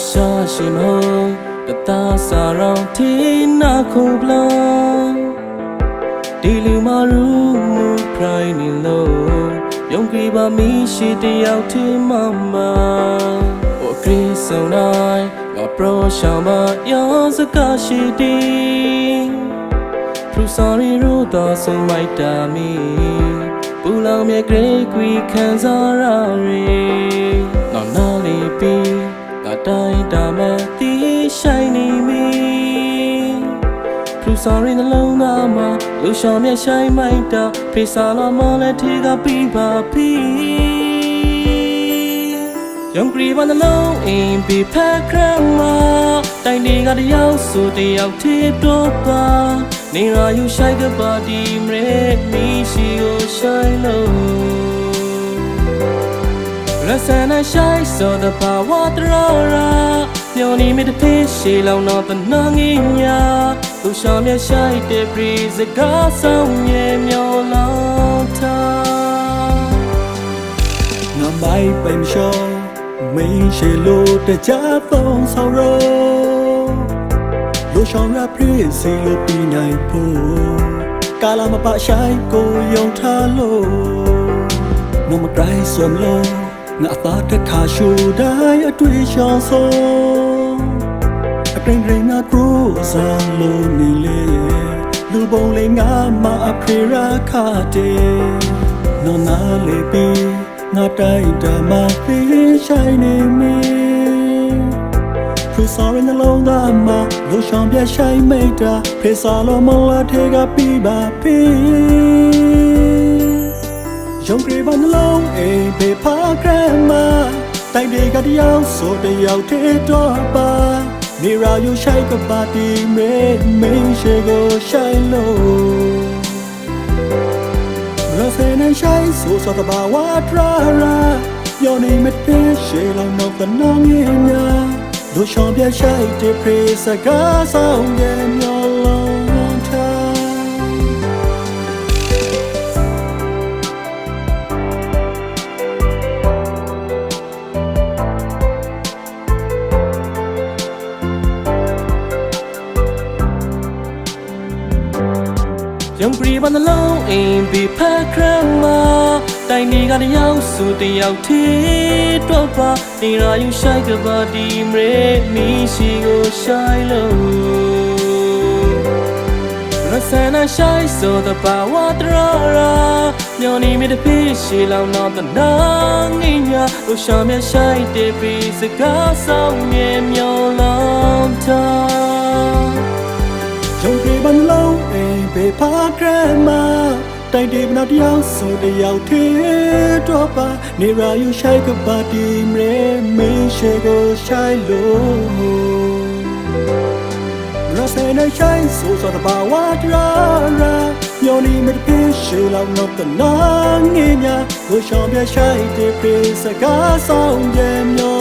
ရှာရှိမဟုတ်တသားစာရောင်ထင်းနာခုပလဒီလူမရူမူခရိုင်းနေလို့ယုံကြည်ပါမီရှိတယောက်ထင်းမမဟိုကရီဆုံနိုင်ငါပရောရှောင်းမရောစကားရှိတီTrue sorry လို့တော့ဆုံးမိုက်တာမီပူလောင်မြဲ great ကွီခံစားရရေနောက်နားလေးပြီးငါတိုင်းတာမတီးဆိုင်နေမီ True sorry နှလုံးသားမှာလူရှောင်မြဲဆိုင်မိုက်တာဖေးစားလို့မလဲထေကပြီးပါပြီယုံကြည်ပါနှလုံးအိမ်ပြီးဖက်ခရမတိုင်းနေကတယောက်ဆိုတယောက်ထေတော့ပါနေရာယူဆိုင်ကပါတီမရေမီရှိကိုဆိုင်လို့ရစနာဆိုင်ဆိုတဲ့ပါဝါတရောရာမျောနေမိတဲ့ဖေးရှိလောင်တော့တနာငင်းညာသူရှောင်းမြဆိုင်တဲ့ပရိစကားဆောင်မြေမျောလောင်ထားငါမိုက်ပိမ်ရှောင်းမင်းရှိလို့တကြပုံဆောင်ရောလိုရှောင်းရပရိစီလို့ပြီးနိုင်ဖို့ကာလာမပဆိုင်ကိုယုံထားလို့နမကရိုင်းစွမ်လို့ငါသားတခါရှူတိုင်းအတွေ့ရှောင်းဆုံးအပရင်ရင်ငါကရိုးစားလို့နေလေလူပုံလေးငါမအဖေရာခတဲ့နော်နာလေးပြီးငါတိုင်းတမပေးဆိုင်နေမီTrue sorry နှလုံးသားမှာလူရှောင်ပြဆိုင်မိတ်တာဖေးစားလို့မလားထေကပြီးပါပြီယုံကြည်ပါနှလုံးအိမ်ပေဖာကရမတိုင်းတွေကတယောက်ဆိုတယောက်ထေတော့ပါနေရာယူဆိုင်ကပါတီမေမင်းရှိကိုဆိုင်လို့ရစနေဆိုင်ဆိုစတဘာဝထရာယောနေမတေရှိလောင်တော့တနောင်းရင်ညာလူရှောင်ပြဆိုင်တဲ့ပရိစကားဆောင်ရဲ့မျောလုံးယုံကြည်ပါနှလုံးအိမ်ပြီးဖက်ခရမတိုင်းနေကတယောက်ဆိုတယောက်ထေတော့ပါနေရာယူဆိုင်ကပါတီမရေမီရှိကိုဆိုင်လို့ရစနာဆိုင်ဆိုတဲ့ပါဝါတရာမျောနေမိတဲ့ဖေးရှိလောင်တော့တနာငင်းညာလူရှောင်းမြဆိုင်တဲ့ပြီးစကားဆောင်မြေမျောလောင်ထားယုံကြည်ပါနှလုံးအိမ်ပေဖာကရမတိုင်းဒေမနာတယောက်ဆိုတယောက်ထေတော့ပါနေရာယူဆိုင်ကပါတီမရေမင်းရှိကိုဆိုင်လို့ရစနေဆိုင်ဆိုစတဲ့ဘာဝတရာမျောနေမတဲ့ရှိလောက်တော့တနာငင်းညာကိုရှောင်းပြဆိုင်တဲ့ပြေစကားဆောင်ရဲ့မျော